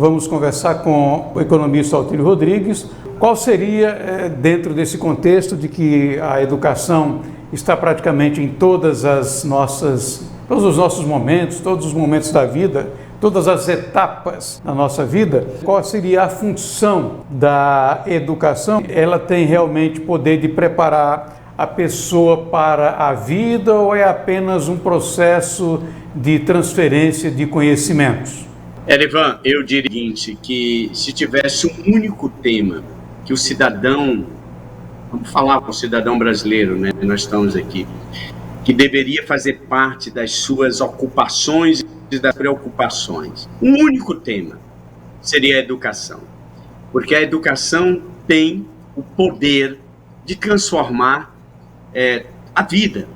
vamos conversar com o economista Autílio Rodrigues. Qual seria, dentro desse contexto de que a educação está praticamente em todos os nossos momentos, todos os momentos da vida, todas as etapas da nossa vida, qual seria a função da educação? Ela tem realmente poder de preparar a pessoa para a vida ou é apenas um processo de transferência de conhecimentos? Erivan, eu diria o seguinte, que se tivesse um único tema que o cidadão, vamos falar com o cidadão brasileiro, né? Nós estamos aqui, que deveria fazer parte das suas ocupações e das preocupações. Um único tema seria a educação, porque a educação tem o poder de transformar a vida.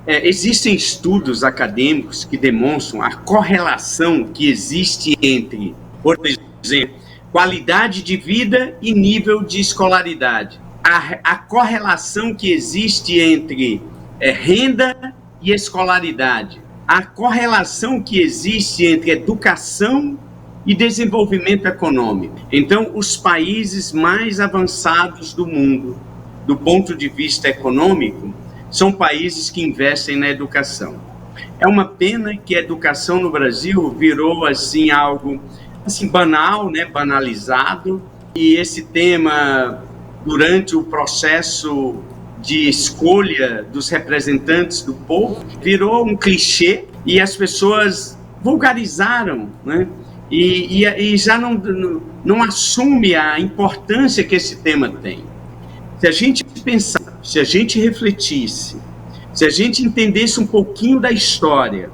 Existem estudos acadêmicos que demonstram a correlação que existe entre, por exemplo, qualidade de vida e nível de escolaridade. A correlação que existe entre renda e escolaridade. A correlação que existe entre educação e desenvolvimento econômico. Então, os países mais avançados do mundo, do ponto de vista econômico, são países que investem na educação. É uma pena que a educação no Brasil virou assim algo assim banal, né, banalizado, e esse tema durante o processo de escolha dos representantes do povo virou um clichê e as pessoas vulgarizaram, né? E já não assume a importância que esse tema tem. Se a gente pensar, se a gente refletisse, se a gente entendesse um pouquinho da história,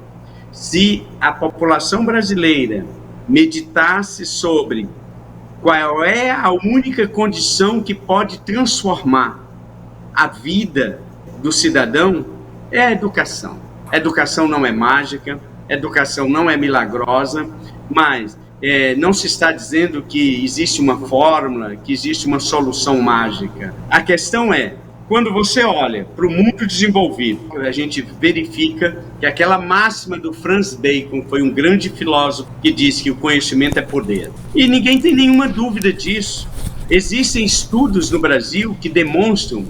se a população brasileira meditasse sobre qual é a única condição que pode transformar a vida do cidadão, é a educação. A educação não é mágica, a educação não é milagrosa, mas não se está dizendo que existe uma fórmula, que existe uma solução mágica. A questão é, quando você olha para o mundo desenvolvido, a gente verifica que aquela máxima do Francis Bacon foi um grande filósofo que disse que o conhecimento é poder. E ninguém tem nenhuma dúvida disso. Existem estudos no Brasil que demonstram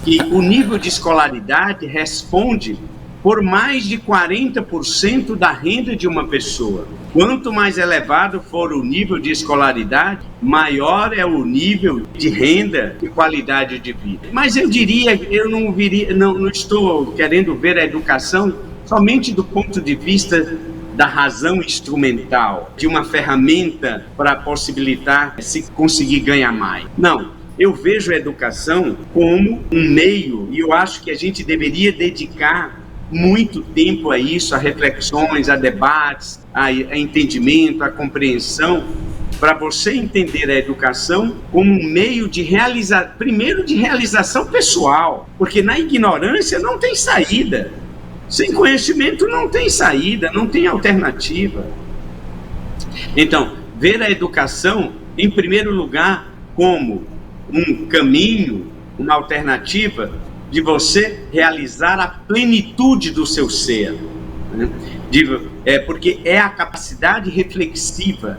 que o nível de escolaridade responde por mais de 40% da renda de uma pessoa. Quanto mais elevado for o nível de escolaridade, maior é o nível de renda e qualidade de vida. Mas eu diria, não estou querendo ver a educação somente do ponto de vista da razão instrumental, de uma ferramenta para possibilitar se conseguir ganhar mais. Não. Eu vejo a educação como um meio, e eu acho que a gente deveria dedicar muito tempo a isso, a reflexões, a debates, a entendimento, a compreensão, para você entender a educação como um meio de primeiro de realização pessoal, porque na ignorância não tem saída, sem conhecimento não tem saída, não tem alternativa. Então, ver a educação, em primeiro lugar, como um caminho, uma alternativa de você realizar a plenitude do seu ser, né? Porque é a capacidade reflexiva,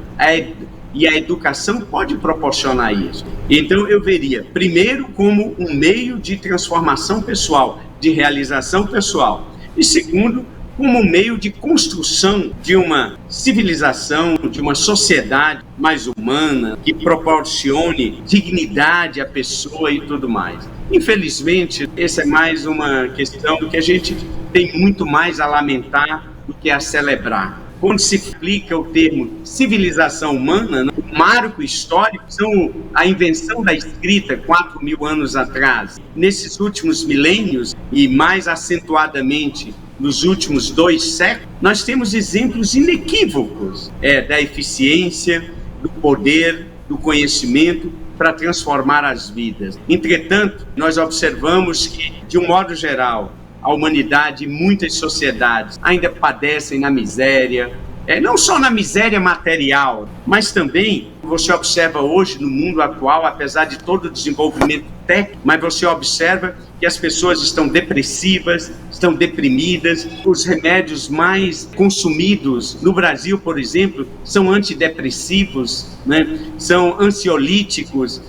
e a educação pode proporcionar isso. Então eu veria, primeiro, como um meio de transformação pessoal, de realização pessoal, e segundo, como um meio de construção de uma civilização, de uma sociedade mais humana, que proporcione dignidade à pessoa e tudo mais. Infelizmente, essa é mais uma questão que a gente tem muito mais a lamentar do que a celebrar. Quando se aplica o termo civilização humana, o marco histórico são a invenção da escrita 4.000 anos atrás. Nesses últimos milênios, e mais acentuadamente nos últimos 2 séculos, nós temos exemplos inequívocos da eficiência, do poder, do conhecimento para transformar as vidas. Entretanto, nós observamos que, de um modo geral, a humanidade e muitas sociedades ainda padecem na miséria, não só na miséria material, mas também você observa hoje no mundo atual, apesar de todo o desenvolvimento técnico, mas você observa que as pessoas estão depressivas, estão deprimidas. Os remédios mais consumidos no Brasil, por exemplo, são antidepressivos, né? São ansiolíticos,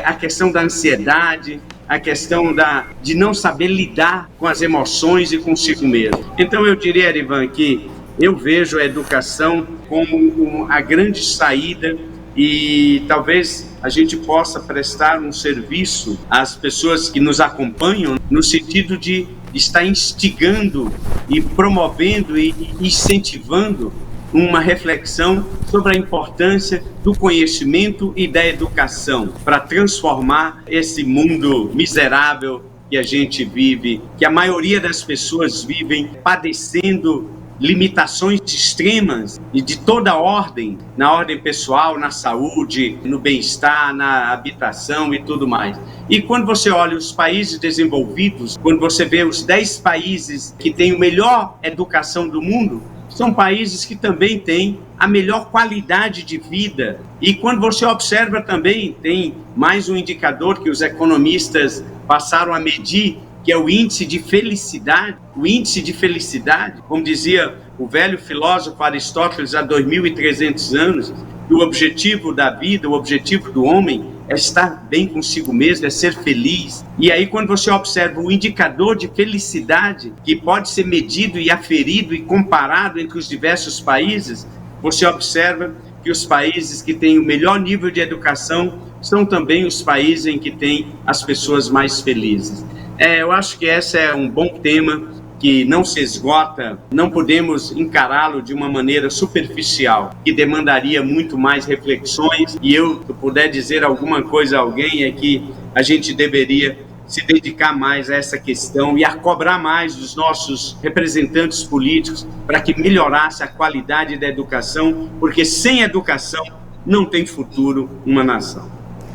a questão da ansiedade, a questão de não saber lidar com as emoções e consigo mesmo. Então eu diria, Erivan, que eu vejo a educação como a grande saída e talvez a gente possa prestar um serviço às pessoas que nos acompanham no sentido de estar instigando e promovendo e incentivando uma reflexão sobre a importância do conhecimento e da educação para transformar esse mundo miserável que a gente vive, que a maioria das pessoas vivem padecendo limitações extremas e de toda ordem, na ordem pessoal, na saúde, no bem-estar, na habitação e tudo mais. E quando você olha os países desenvolvidos, quando você vê os 10 países que têm a melhor educação do mundo, são países que também têm a melhor qualidade de vida. E quando você observa também, tem mais um indicador que os economistas passaram a medir, que é o índice de felicidade. O índice de felicidade, como dizia o velho filósofo Aristóteles há 2.300 anos, que o objetivo da vida, o objetivo do homem é estar bem consigo mesmo, é ser feliz. E aí quando você observa o indicador de felicidade, que pode ser medido e aferido e comparado entre os diversos países, você observa que os países que têm o melhor nível de educação são também os países em que têm as pessoas mais felizes. Eu acho que esse é um bom tema que não se esgota, não podemos encará-lo de uma maneira superficial, que demandaria muito mais reflexões. E se eu puder dizer alguma coisa a alguém, é que a gente deveria se dedicar mais a essa questão e a cobrar mais dos nossos representantes políticos para que melhorasse a qualidade da educação, porque sem educação não tem futuro uma nação.